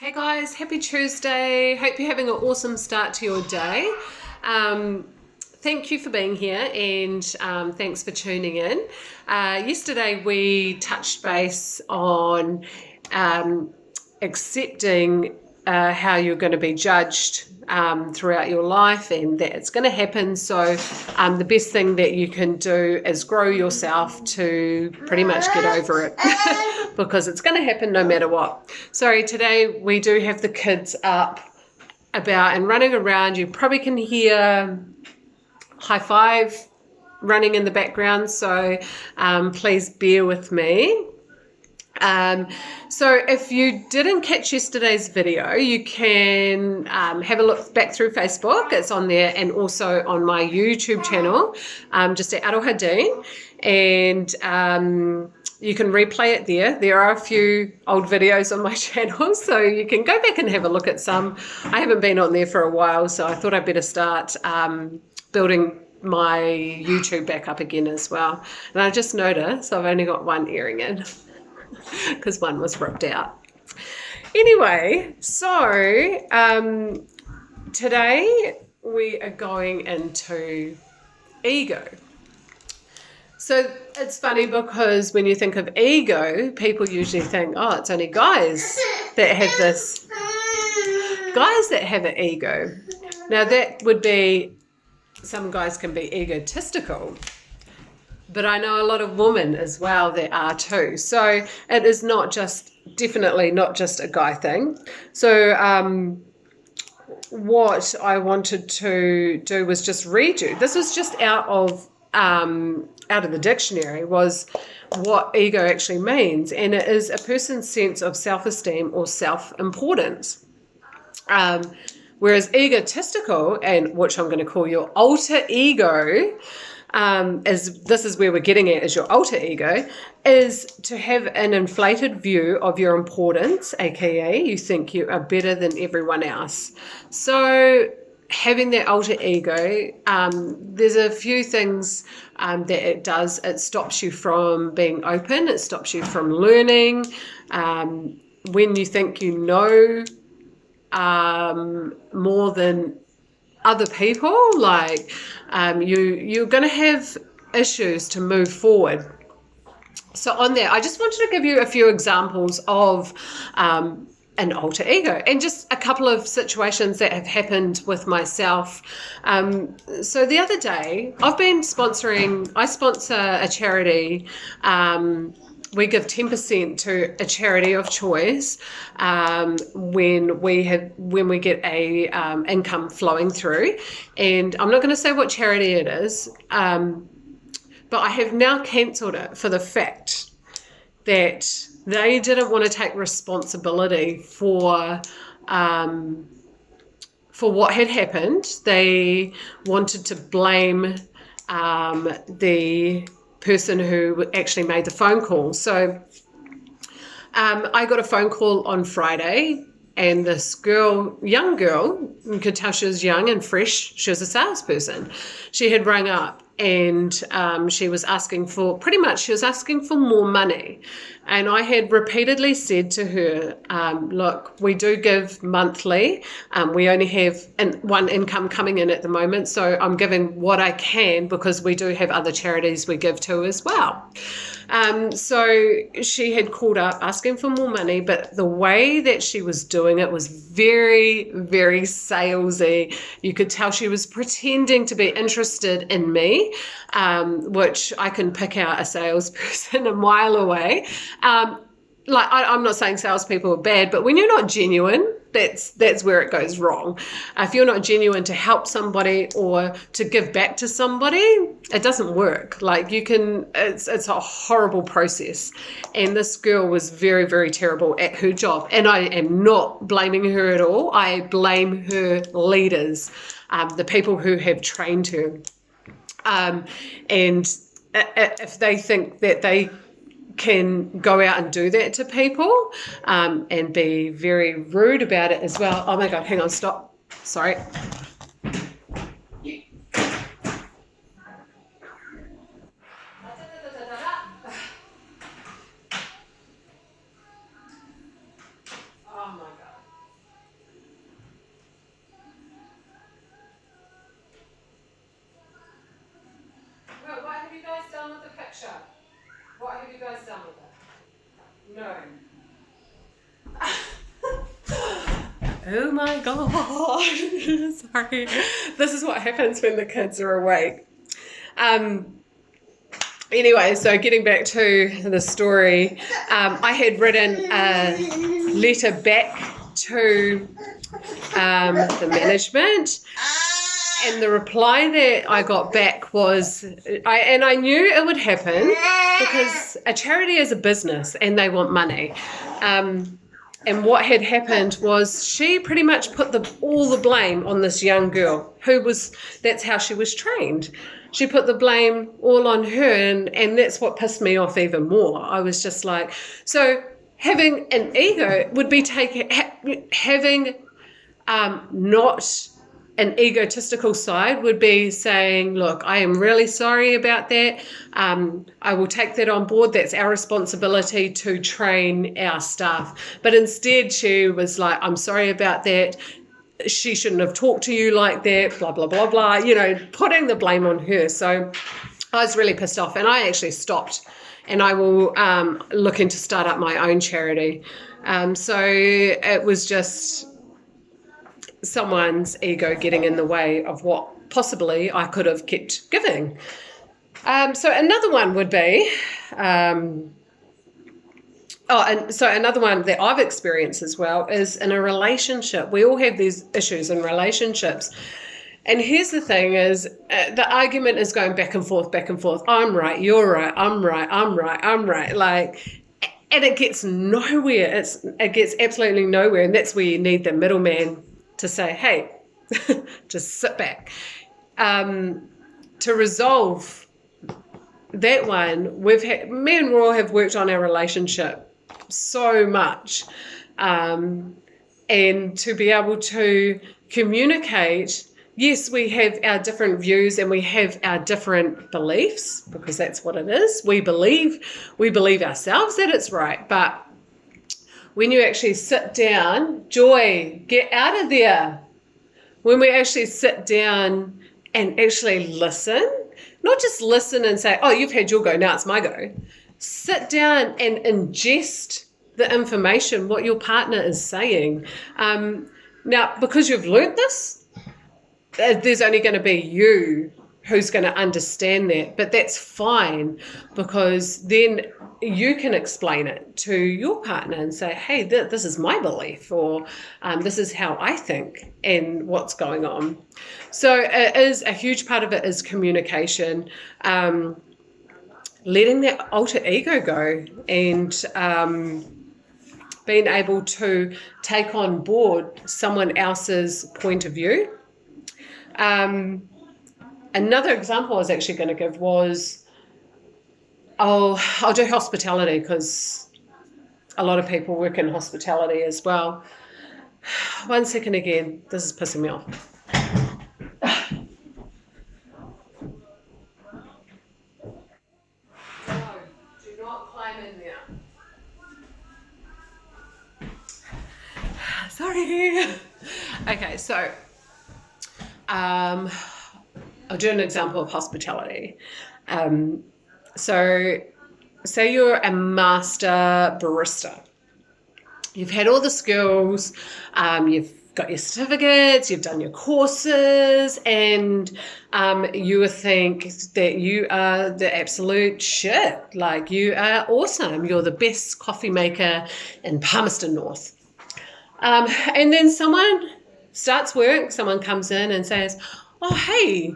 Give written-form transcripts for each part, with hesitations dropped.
Hey guys, happy Tuesday. Hope you're having an awesome start to your day. Thank you for being here and thanks for tuning in. Yesterday we touched base on accepting how you're going to be judged throughout your life and that it's going to happen. So the best thing that you can do is grow yourself to pretty much get over it because it's going to happen no matter what. Sorry, today we do have the kids up about and running around. You probably can hear high five running in the background, so please bear with me. So if you didn't catch yesterday's video, you can have a look back through Facebook. It's on there, and also on my YouTube channel, just at Aroha Dean, and you can replay it there. There are a few old videos on my channel, so you can go back and have a look at some. I haven't been on there for a while, so I thought I'd better start building my YouTube back up again as well. And I just noticed I've only got one earring in because one was ripped out. Anyway, so today we are going into ego. So it's funny because when you think of ego, people usually think, oh, it's only guys that have this. Guys that have an ego. Now that would be, some guys can be egotistical, but I know a lot of women as well that are too. So it is definitely not just a guy thing. So what I wanted to do was just read you. This was just out of the dictionary, was what ego actually means, and it is a person's sense of self-esteem or self-importance. Whereas egotistical, and which I'm going to call your alter ego, as this is where we're getting at, is your alter ego, is to have an inflated view of your importance, aka you think you are better than everyone else. So having that alter ego, there's a few things that it does. It stops you from being open. It stops you from learning. When you think you know more than other people, like you're going to have issues to move forward. So on there, I just wanted to give you a few examples of an alter ego and just a couple of situations that have happened with myself. So the other day, I sponsor a charity. We give 10% to a charity of choice when we get a income flowing through, and I'm not going to say what charity it is, but I have now cancelled it for the fact that they didn't want to take responsibility for what had happened. They wanted to blame the person who actually made the phone call. So I got a phone call on Friday, and this young girl, you could tell she was young and fresh. She was a salesperson. She had rung up and she was asking for more money. And I had repeatedly said to her, look, we do give monthly. We only have one income coming in at the moment, so I'm giving what I can because we do have other charities we give to as well. So she had called up asking for more money, but the way that she was doing it was very, very salesy. You could tell she was pretending to be interested in me, which I can pick out a salesperson a mile away. I'm not saying salespeople are bad, but when you're not genuine, that's where it goes wrong. If you're not genuine to help somebody or to give back to somebody, it doesn't work. It's a horrible process. And this girl was very, very terrible at her job. And I am not blaming her at all. I blame her leaders, the people who have trained her. And if they think that they can go out and do that to people and be very rude about it as well. Oh my God, hang on, stop. Sorry. Oh my God. Natasha, what have you guys done with it? No. Oh my God. Sorry. This is what happens when the kids are awake. Anyway, so getting back to the story, I had written a letter back to the management, and the reply that I got back was, I knew it would happen because a charity is a business and they want money. And what had happened was she pretty much put all the blame on this young girl that's how she was trained. She put the blame all on her, and that's what pissed me off even more. I was just like, so having an ego would be having not an egotistical side would be saying, look, I am really sorry about that. I will take that on board. That's our responsibility to train our staff. But instead she was like, I'm sorry about that. She shouldn't have talked to you like that, blah, blah, blah, blah, putting the blame on her. So I was really pissed off, and I actually stopped, and I will look into start up my own charity. So it was just someone's ego getting in the way of what possibly I could have kept giving. So another one would be, another one that I've experienced as well is in a relationship. We all have these issues in relationships. And here's the thing is, the argument is going back and forth, back and forth. I'm right, you're right, I'm right, I'm right, I'm right. And it gets nowhere. It gets absolutely nowhere. And that's where you need the middleman to say, hey, just sit back. To resolve that one, me and Roy have worked on our relationship so much. And to be able to communicate, yes, we have our different views and we have our different beliefs, because that's what it is. We believe ourselves that it's right, but when you actually sit down, Joy, get out of there. When we actually sit down and actually listen, not just listen and say, oh, you've had your go, now it's my go. Sit down and ingest the information, what your partner is saying. Now, because you've learnt this, there's only going to be you who's going to understand that, but that's fine, because then you can explain it to your partner and say, hey, this is my belief, or this is how I think and what's going on. So it is a huge part of it is communication, letting that alter ego go, and being able to take on board someone else's point of view. Another example I was actually going to give was, I'll do hospitality, because a lot of people work in hospitality as well. One second again, this is pissing me off. No, do not climb in there. Sorry. Okay, so I'll do an example of hospitality. So say you're a master barista. You've had all the skills, you've got your certificates, you've done your courses, and you think that you are the absolute shit. Like, you are awesome. You're the best coffee maker in Palmerston North. And then someone starts work, someone comes in and says, oh, hey,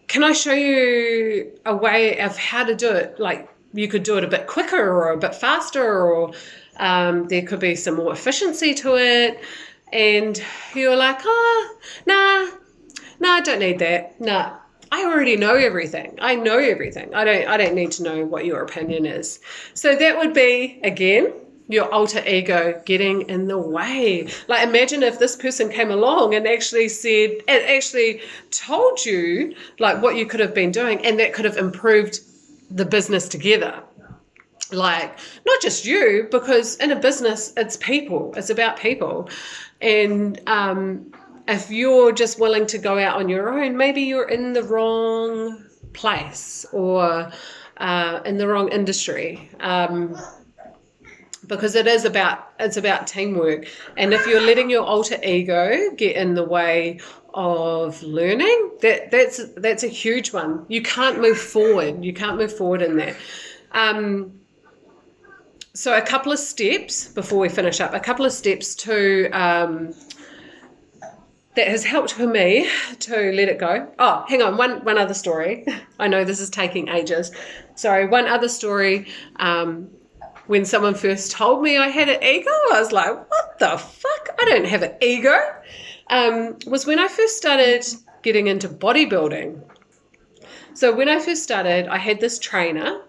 can I show you a way of how to do it? Like, you could do it a bit quicker or a bit faster, or there could be some more efficiency to it. And you're like, oh, nah, I don't need that. Nah, I already know everything. I know everything. I don't need to know what your opinion is. So that would be, again, your alter ego getting in the way. Like, imagine if this person came along and actually told you like what you could have been doing, and that could have improved the business together. Like, not just you, because in a business, it's people. It's about people. And if you're just willing to go out on your own, maybe you're in the wrong place or in the wrong industry. Because it's about teamwork. And if you're letting your alter ego get in the way of learning, that's a huge one. You can't move forward. You can't move forward in that. So a couple of steps before we finish up, a couple of steps to that has helped for me to let it go. Oh, hang on, one other story. I know this is taking ages. Sorry, one other story. When someone first told me I had an ego, I was like, what the fuck? I don't have an ego. Was when I first started getting into bodybuilding. So when I first started, I had this trainer.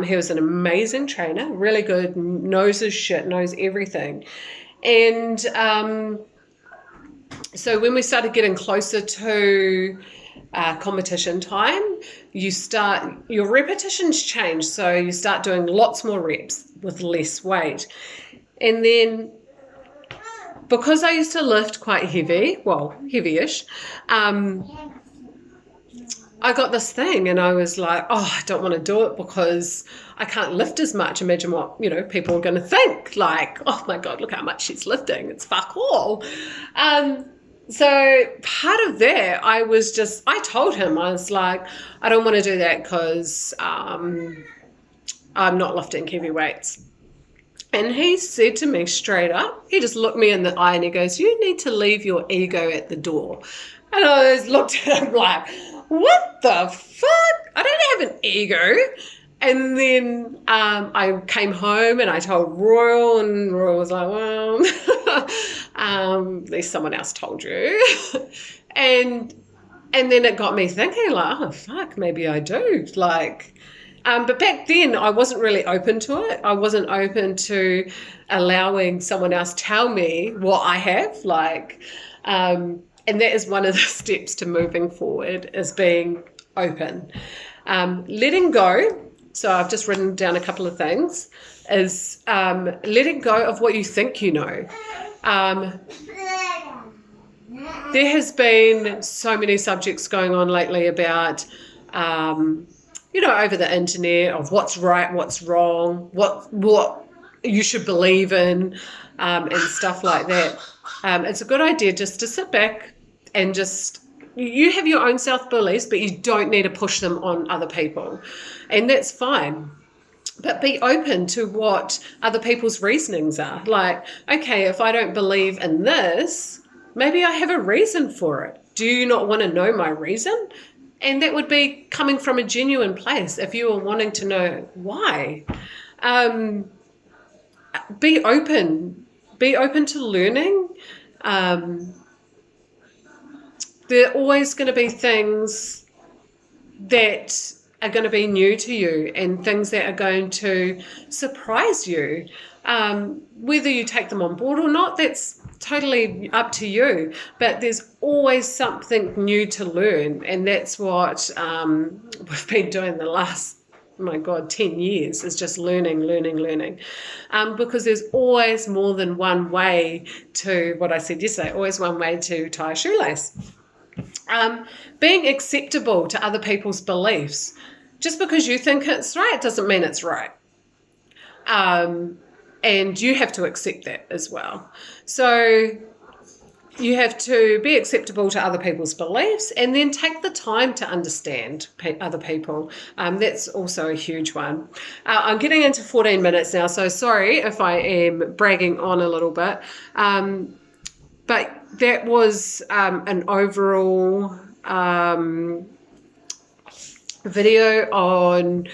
He was an amazing trainer, really good, knows his shit, knows everything. And so when we started getting closer to competition time, your repetitions change. So you start doing lots more reps with less weight. And then because I used to lift quite heavy, well, heavy-ish, I got this thing and I was like, oh, I don't want to do it because I can't lift as much. Imagine what, people are going to think. Like, oh my God, look how much she's lifting. It's fuck all. So part of that, I told him, I was like, I don't want to do that because I'm not lifting heavy weights. And he said to me straight up, he just looked me in the eye and he goes, you need to leave your ego at the door. And I just looked at him like, what the fuck? I don't have an ego. And then I came home and I told Royal, and Royal was like, well, at least someone else told you. and then it got me thinking, like, oh, fuck, maybe I do. Like, but back then I wasn't really open to it. I wasn't open to allowing someone else tell me what I have. Like, and that is one of the steps to moving forward, is being open. Letting go. So I've just written down a couple of things, is letting go of what you think you know. There has been so many subjects going on lately about, over the internet, of what's right, what's wrong, what you should believe in, and stuff like that. It's a good idea just to sit back and you have your own self-beliefs, but you don't need to push them on other people. And that's fine. But be open to what other people's reasonings are. Like, okay, if I don't believe in this, maybe I have a reason for it. Do you not want to know my reason? And that would be coming from a genuine place if you were wanting to know why. Be open. Be open to learning. There are always going to be things that are going to be new to you and things that are going to surprise you. Whether you take them on board or not, that's totally up to you. But there's always something new to learn, and that's what we've been doing the last, 10 years, is just learning. Because there's always more than one way to, what I said yesterday, always one way to tie a shoelace. Being acceptable to other people's beliefs. Just because you think it's right doesn't mean it's right. And you have to accept that as well. So you have to be acceptable to other people's beliefs, and then take the time to understand other people. That's also a huge one. I'm getting into 14 minutes now, so sorry if I am bragging on a little bit. But that was an overall video on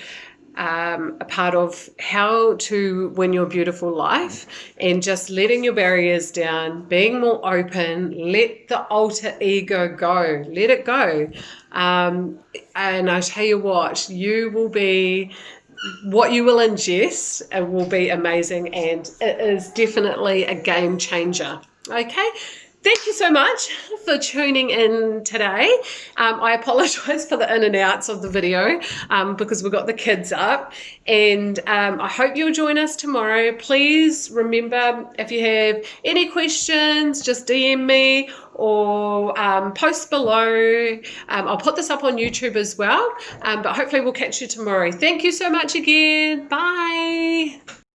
a part of how to win your beautiful life, and just letting your barriers down, being more open, let the alter ego go, let it go. And I tell you what, what you will ingest, it will be amazing, and it is definitely a game changer. Okay, thank you so much for tuning in today. I apologize for the in and outs of the video because we've got the kids up, and I hope you'll join us tomorrow. Please remember, if you have any questions, just DM me or post below. I'll put this up on YouTube as well, but hopefully we'll catch you tomorrow. Thank you so much again. Bye.